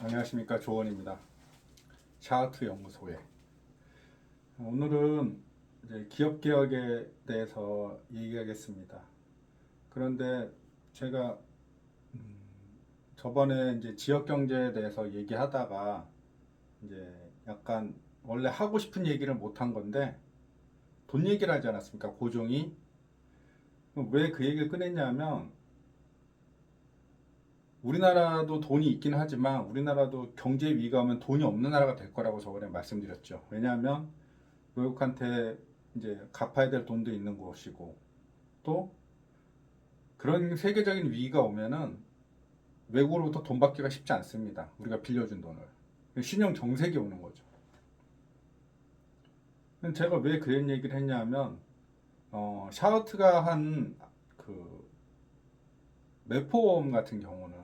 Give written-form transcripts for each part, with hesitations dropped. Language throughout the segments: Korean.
안녕하십니까, 조원입니다. 샤아트 연구소에 오늘은 이제 기업 개혁에 대해서 얘기하겠습니다. 그런데 제가 저번에 이제 지역 경제에 대해서 얘기하다가 이제 약간 원래 하고 싶은 얘기를 못 한 건데 돈 얘기를 하지 않았습니까? 고종이 왜 그 얘기를 꺼냈냐면 우리나라도 돈이 있긴 하지만 우리나라도 경제 위기가 오면 돈이 없는 나라가 될 거라고 저번에 말씀드렸죠. 왜냐하면 외국한테 이제 갚아야 될 돈도 있는 것이고 또 그런 세계적인 위기가 오면은 외국으로부터 돈 받기가 쉽지 않습니다. 우리가 빌려준 돈을 신용 경색이 오는 거죠. 제가 왜 그런 얘기를 했냐면 샤우트가 한 그 매포음 같은 경우는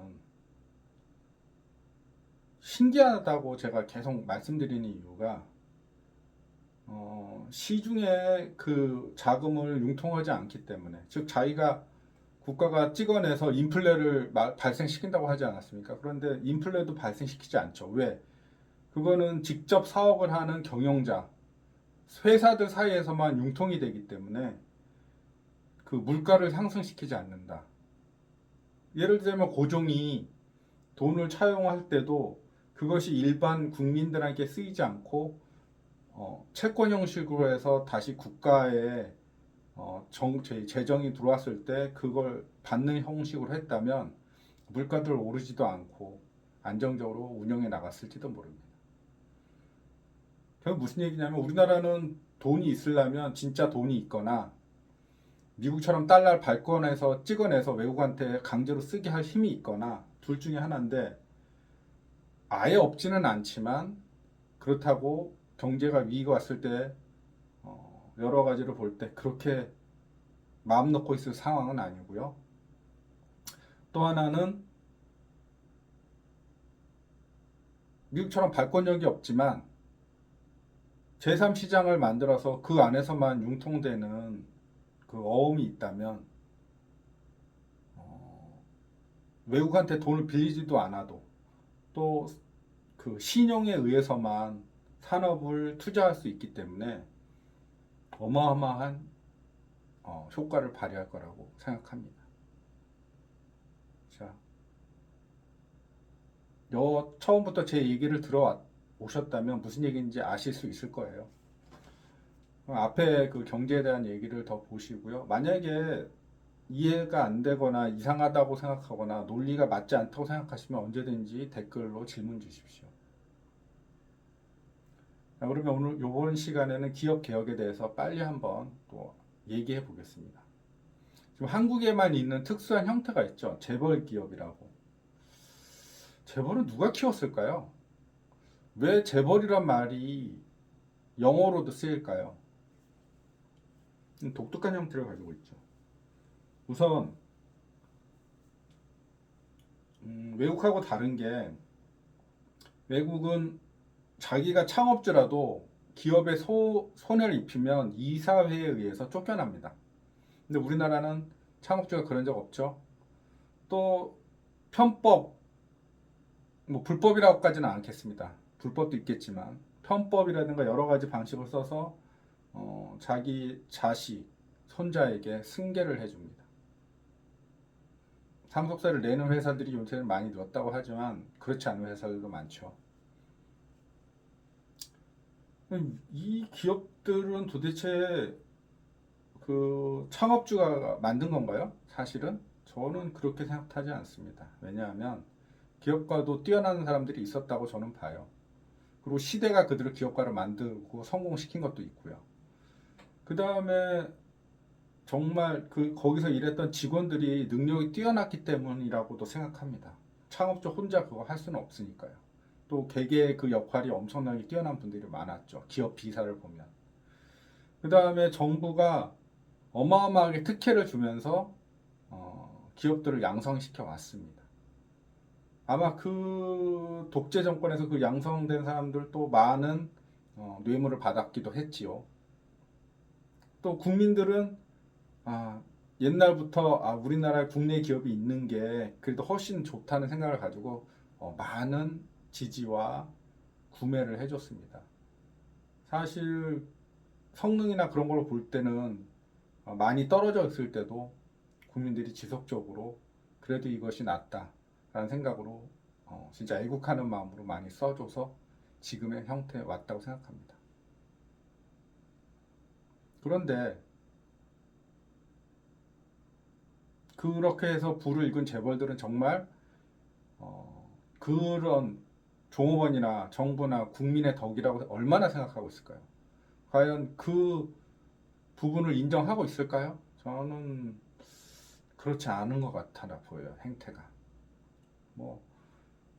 신기하다고 제가 계속 말씀드리는 이유가 시중에 그 자금을 융통하지 않기 때문에 즉 자기가 국가가 찍어내서 인플레를 발생시킨다고 하지 않았습니까? 그런데 인플레도 발생시키지 않죠. 왜? 그거는 직접 사업을 하는 경영자, 회사들 사이에서만 융통이 되기 때문에 그 물가를 상승시키지 않는다. 예를 들면 고종이 돈을 차용할 때도 그것이 일반 국민들에게 쓰이지 않고 채권 형식으로 해서 다시 국가에 재정이 들어왔을 때 그걸 받는 형식으로 했다면 물가들 오르지도 않고 안정적으로 운영해 나갔을지도 모릅니다. 결국 무슨 얘기냐면 우리나라는 돈이 있으려면 진짜 돈이 있거나 미국처럼 달러를 발권해서 찍어내서 외국한테 강제로 쓰게 할 힘이 있거나 둘 중에 하나인데 아예 없지는 않지만 그렇다고 경제가 위기가 왔을 때 여러 가지를 볼 때 그렇게 마음 놓고 있을 상황은 아니고요. 또 하나는 미국처럼 발권력이 없지만 제3시장을 만들어서 그 안에서만 융통되는 그 어음이 있다면 외국한테 돈을 빌리지도 않아도 또 그 신용에 의해서만 산업을 투자할 수 있기 때문에 어마어마한 효과를 발휘할 거라고 생각합니다. 자, 처음부터 제 얘기를 들어 오셨다면 무슨 얘기인지 아실 수 있을 거예요. 앞에 그 경제에 대한 얘기를 더 보시고요. 만약에 이해가 안 되거나 이상하다고 생각하거나 논리가 맞지 않다고 생각하시면 언제든지 댓글로 질문 주십시오. 자, 그러면 오늘 이번 시간에는 기업 개혁에 대해서 빨리 한번 또 얘기해 보겠습니다. 지금 한국에만 있는 특수한 형태가 있죠. 재벌 기업이라고. 재벌은 누가 키웠을까요? 왜 재벌이란 말이 영어로도 쓰일까요? 독특한 형태를 가지고 있죠. 우선 외국하고 다른 게 외국은 자기가 창업주라도 기업에 손해를 입히면 이사회에 의해서 쫓겨납니다. 근데 우리나라는 창업주가 그런 적 없죠. 또 편법, 뭐 불법이라고까지는 않겠습니다. 불법도 있겠지만 편법이라든가 여러 가지 방식을 써서 자기 자식, 손자에게 승계를 해줍니다. 상속세를 내는 회사들이 요새는 많이 늘었다고 하지만 그렇지 않은 회사들도 많죠. 이 기업들은 도대체 그 창업주가 만든 건가요? 사실은 저는 그렇게 생각하지 않습니다. 왜냐하면 기업가도 뛰어나는 사람들이 있었다고 저는 봐요. 그리고 시대가 그들을 기업가를 만들고 성공시킨 것도 있고요. 그 다음에 정말 그 거기서 일했던 직원들이 능력이 뛰어났기 때문이라고도 생각합니다. 창업주 혼자 그거 할 수는 없으니까요. 또 개개의 그 역할이 엄청나게 뛰어난 분들이 많았죠. 기업 비사를 보면. 그 다음에 정부가 어마어마하게 특혜를 주면서 기업들을 양성시켜 왔습니다. 아마 그 독재 정권에서 그 양성된 사람들도 많은 뇌물을 받았기도 했지요. 또 국민들은 옛날부터 우리나라에 국내 기업이 있는 게 그래도 훨씬 좋다는 생각을 가지고 많은 지지와 구매를 해줬습니다. 사실 성능이나 그런 걸 볼 때는 많이 떨어져 있을 때도 국민들이 지속적으로 그래도 이것이 낫다라는 생각으로 진짜 애국하는 마음으로 많이 써줘서 지금의 형태에 왔다고 생각합니다. 그런데 그렇게 해서 부를 읽은 재벌들은 정말 그런 종업원이나 정부나 국민의 덕이라고 얼마나 생각하고 있을까요? 과연 그 부분을 인정하고 있을까요? 저는 그렇지 않은 것 같아 보여요. 행태가. 뭐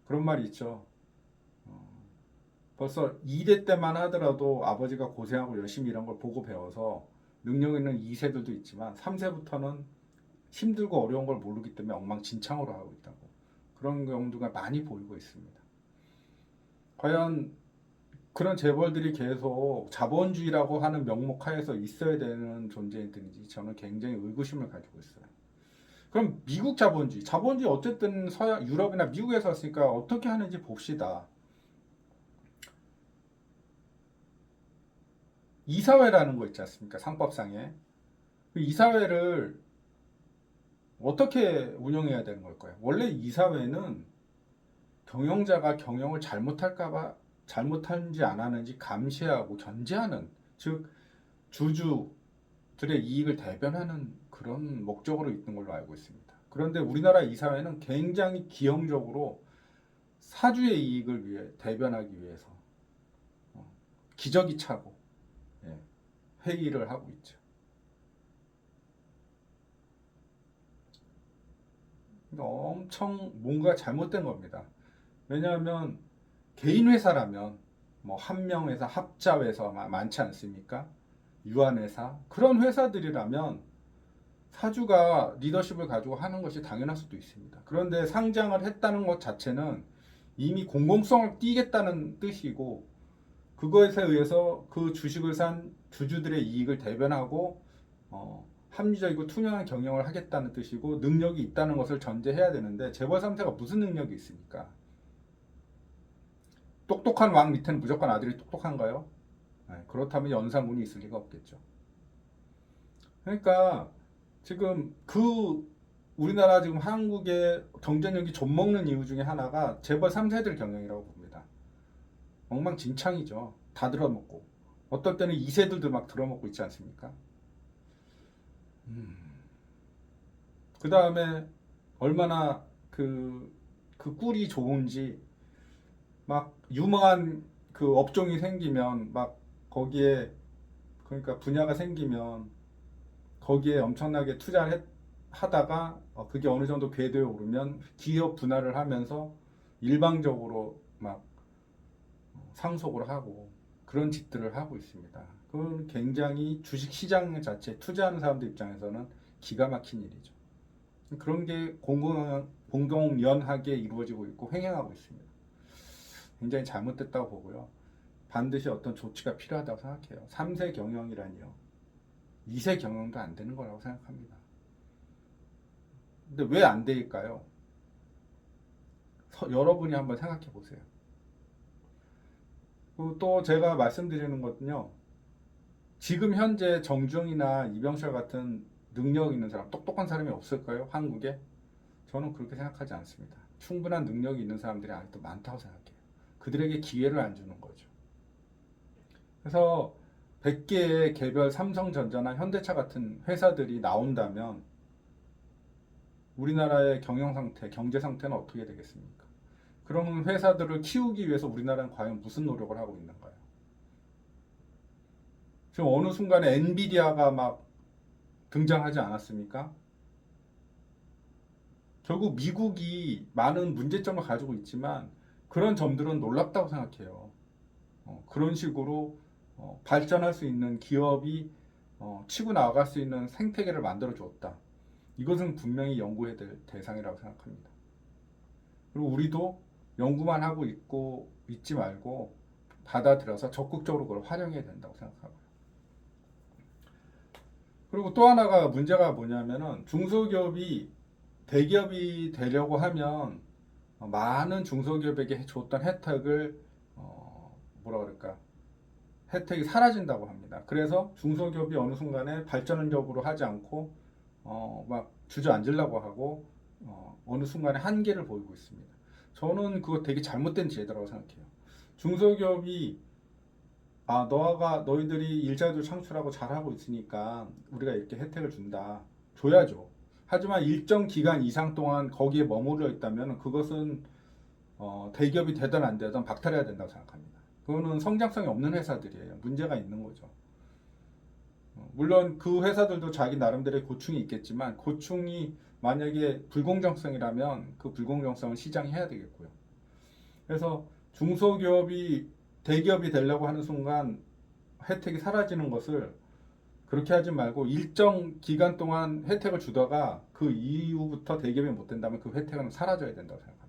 그런 말이 있죠. 벌써 2대 때만 하더라도 아버지가 고생하고 열심히 일한 걸 보고 배워서 능력 있는 2세들도 있지만 3세부터는 힘들고 어려운 걸 모르기 때문에 엉망진창으로 하고 있다고. 그런 경우가 많이 보이고 있습니다. 과연 그런 재벌들이 계속 자본주의라고 하는 명목 하에서 있어야 되는 존재들인지 저는 굉장히 의구심을 가지고 있어요. 그럼 미국 자본주의 어쨌든 서양 유럽이나 미국에서 왔으니까 어떻게 하는지 봅시다. 이사회라는 거 있지 않습니까? 상법상에. 그 이사회를 어떻게 운영해야 되는 걸까요? 원래 이사회는 경영자가 경영을 잘못하는지 안 하는지 감시하고 견제하는, 즉 주주들의 이익을 대변하는 그런 목적으로 있는 걸로 알고 있습니다. 그런데 우리나라 이사회는 굉장히 기형적으로 사주의 이익을 위해 대변하기 위해서 기저귀 차고 회의를 하고 있죠. 엄청 뭔가 잘못된 겁니다. 왜냐하면 개인 회사라면 뭐 한명 회사, 합자 회사 많지 않습니까? 유한 회사 그런 회사들이라면 사주가 리더십을 가지고 하는 것이 당연할 수도 있습니다. 그런데 상장을 했다는 것 자체는 이미 공공성을 띠겠다는 뜻이고 그것에 의해서 그 주식을 산 주주들의 이익을 대변하고 합리적이고 투명한 경영을 하겠다는 뜻이고 능력이 있다는 것을 전제해야 되는데 재벌 3세가 무슨 능력이 있습니까? 똑똑한 왕 밑에는 무조건 아들이 똑똑한가요? 네, 그렇다면 연산군이 있을 리가 없겠죠. 그러니까 지금 우리나라 지금 한국의 경쟁력이 좀먹는 이유 중에 하나가 재벌 3세들 경영이라고 봅니다. 엉망진창이죠. 다 들어먹고 어떨 때는 2세들도 막 들어먹고 있지 않습니까? 그 다음에 얼마나 그 꿀이 좋은지 막 유망한 그 업종이 생기면 막 거기에 그러니까 분야가 생기면 거기에 엄청나게 투자를 하다가 그게 어느 정도 궤도에 오르면 기업 분할을 하면서 일방적으로 막 상속을 하고 그런 짓들을 하고 있습니다. 그건 굉장히 주식 시장 자체 투자하는 사람들 입장에서는 기가 막힌 일이죠. 그런 게 공공연하게 이루어지고 있고 횡행하고 있습니다. 굉장히 잘못됐다고 보고요. 반드시 어떤 조치가 필요하다고 생각해요. 3세 경영이라니요. 2세 경영도 안 되는 거라고 생각합니다. 근데 왜 안 될까요? 여러분이 한번 생각해 보세요. 그리고 또 제가 말씀드리는 것은요. 지금 현재 정주영이나 이병철 같은 능력 있는 사람, 똑똑한 사람이 없을까요? 한국에? 저는 그렇게 생각하지 않습니다. 충분한 능력이 있는 사람들이 아직도 많다고 생각해요. 그들에게 기회를 안 주는 거죠. 그래서 100개의 개별 삼성전자나 현대차 같은 회사들이 나온다면 우리나라의 경영 상태, 경제 상태는 어떻게 되겠습니까? 그런 회사들을 키우기 위해서 우리나라는 과연 무슨 노력을 하고 있는가요? 지금 어느 순간에 엔비디아가 막 등장하지 않았습니까? 결국 미국이 많은 문제점을 가지고 있지만 그런 점들은 놀랍다고 생각해요. 그런 식으로 발전할 수 있는 기업이 치고 나갈 수 있는 생태계를 만들어 주었다. 이것은 분명히 연구해야 될 대상이라고 생각합니다. 그리고 우리도 연구만 하고 있지 말고 받아들여서 적극적으로 그걸 활용해야 된다고 생각하고요. 그리고 또 하나가 문제가 뭐냐면은 중소기업이 대기업이 되려고 하면 많은 중소기업에게 줬던 혜택을 뭐라 그럴까 혜택이 사라진다고 합니다. 그래서 중소기업이 어느 순간에 발전적으로 하지 않고 막 주저앉으려고 하고 어느 순간에 한계를 보이고 있습니다. 저는 그거 되게 잘못된 제도라고 생각해요. 중소기업이 너희들이 일자리도 창출하고 잘하고 있으니까 우리가 이렇게 혜택을 준다. 줘야죠. 하지만 일정 기간 이상 동안 거기에 머무르어 있다면 그것은 대기업이 되든 안 되든 박탈해야 된다고 생각합니다. 그거는 성장성이 없는 회사들이에요. 문제가 있는 거죠. 물론 그 회사들도 자기 나름대로의 고충이 있겠지만 고충이 만약에 불공정성이라면 그 불공정성을 시장이 해야 되겠고요. 그래서 중소기업이 대기업이 되려고 하는 순간 혜택이 사라지는 것을 그렇게 하지 말고 일정 기간 동안 혜택을 주다가 그 이후부터 대기업이 못 된다면 그 혜택은 사라져야 된다고 생각합니다.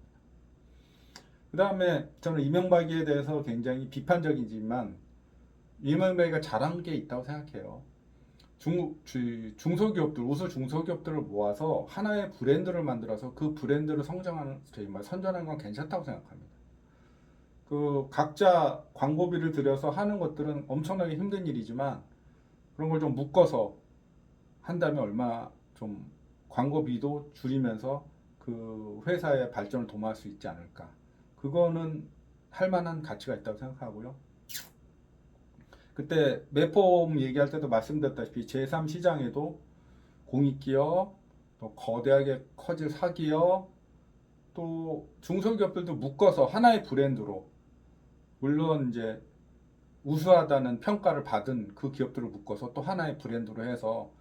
그 다음에 저는 이명박에 대해서 굉장히 비판적이지만 이명박이가 잘한 게 있다고 생각해요. 중소기업들, 우수 중소기업들을 모아서 하나의 브랜드를 만들어서 그 브랜드를 성장하는, 선전하는 건 괜찮다고 생각합니다. 그 각자 광고비를 들여서 하는 것들은 엄청나게 힘든 일이지만 그런 걸 좀 묶어서 한다면 얼마 좀 광고비도 줄이면서 그 회사의 발전을 도모할 수 있지 않을까. 그거는 할 만한 가치가 있다고 생각하고요. 그때 매폼 얘기할 때도 말씀드렸다시피 제3시장에도 공익기업, 또 거대하게 커질 사기업, 또 중소기업들도 묶어서 하나의 브랜드로 물론 이제 우수하다는 평가를 받은 그 기업들을 묶어서 또 하나의 브랜드로 해서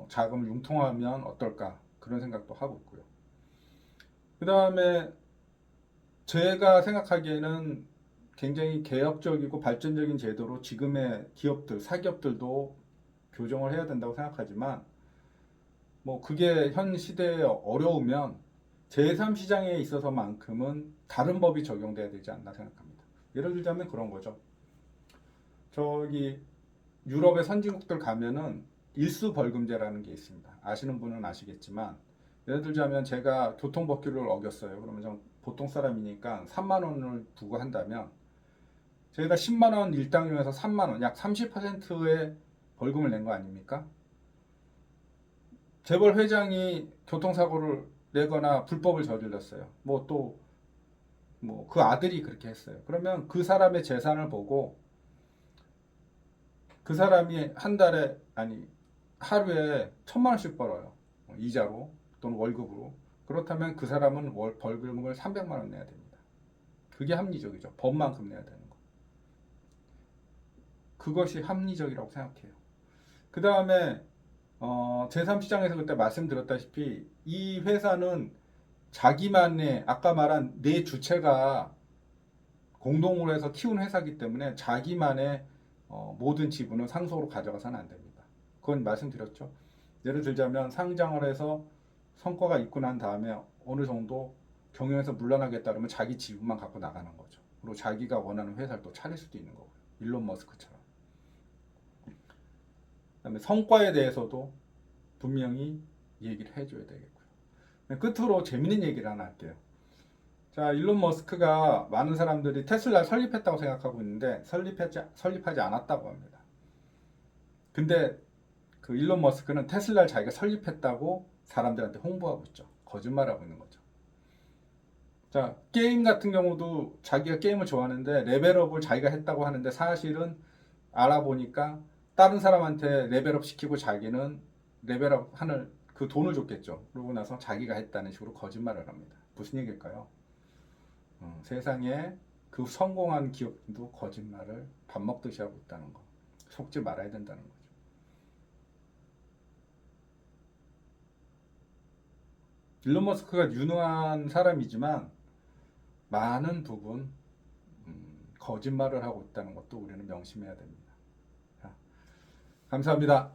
자금을 융통하면 어떨까 그런 생각도 하고 있고요. 그 다음에 제가 생각하기에는 굉장히 개혁적이고 발전적인 제도로 지금의 기업들, 사기업들도 교정을 해야 된다고 생각하지만 뭐 그게 현 시대에 어려우면 제3시장에 있어서만큼은 다른 법이 적용돼야 되지 않나 생각합니다. 예를 들자면 그런 거죠. 저기 유럽의 선진국들 가면은 일수벌금제라는 게 있습니다. 아시는 분은 아시겠지만 예를 들자면 제가 교통법규를 어겼어요. 그러면 전 보통 사람이니까 3만 원을 부과한다면 저희가 10만 원 일당료에서 3만 원, 약 30%의 벌금을 낸 거 아닙니까? 재벌 회장이 교통사고를 내거나 불법을 저질렀어요. 뭐 또 뭐 그 아들이 그렇게 했어요. 그러면 그 사람의 재산을 보고 그 사람이 한 달에 아니 하루에 1,000만 원씩 벌어요. 이자로 또는 월급으로. 그렇다면 그 사람은 월 벌금을 300만 원 내야 됩니다. 그게 합리적이죠. 법만큼 내야 되는 거. 그것이 합리적이라고 생각해요. 그 다음에 제3시장에서 그때 말씀드렸다시피 이 회사는 자기만의 아까 말한 네 주체가 공동으로 해서 키운 회사이기 때문에 자기만의 모든 지분은 상속으로 가져가서는 안 됩니다. 그건 말씀드렸죠. 예를 들자면 상장을 해서 성과가 있고 난 다음에 어느 정도 경영에서 물러나게 따르면 자기 지분만 갖고 나가는 거죠. 그리고 자기가 원하는 회사를 또 차릴 수도 있는 거고요. 일론 머스크처럼. 그다음에 성과에 대해서도 분명히 얘기를 해줘야 되겠고요. 끝으로 재밌는 얘기를 하나 할게요. 자, 일론 머스크가 많은 사람들이 테슬라 설립했다고 생각하고 있는데 설립하지 않았다고 합니다. 근데 그 일론 머스크는 테슬라를 자기가 설립했다고 사람들한테 홍보하고 있죠. 거짓말하고 있는 거죠. 자, 게임 같은 경우도 자기가 게임을 좋아하는데 레벨업을 자기가 했다고 하는데 사실은 알아보니까 다른 사람한테 레벨업 시키고 자기는 레벨업 하는 그 돈을 줬겠죠. 그러고 나서 자기가 했다는 식으로 거짓말을 합니다. 무슨 얘기일까요? 세상에 그 성공한 기업도 거짓말을 밥 먹듯이 하고 있다는 거. 속지 말아야 된다는 거죠. 일론 머스크가 유능한 사람이지만 많은 부분 거짓말을 하고 있다는 것도 우리는 명심해야 됩니다. 자, 감사합니다.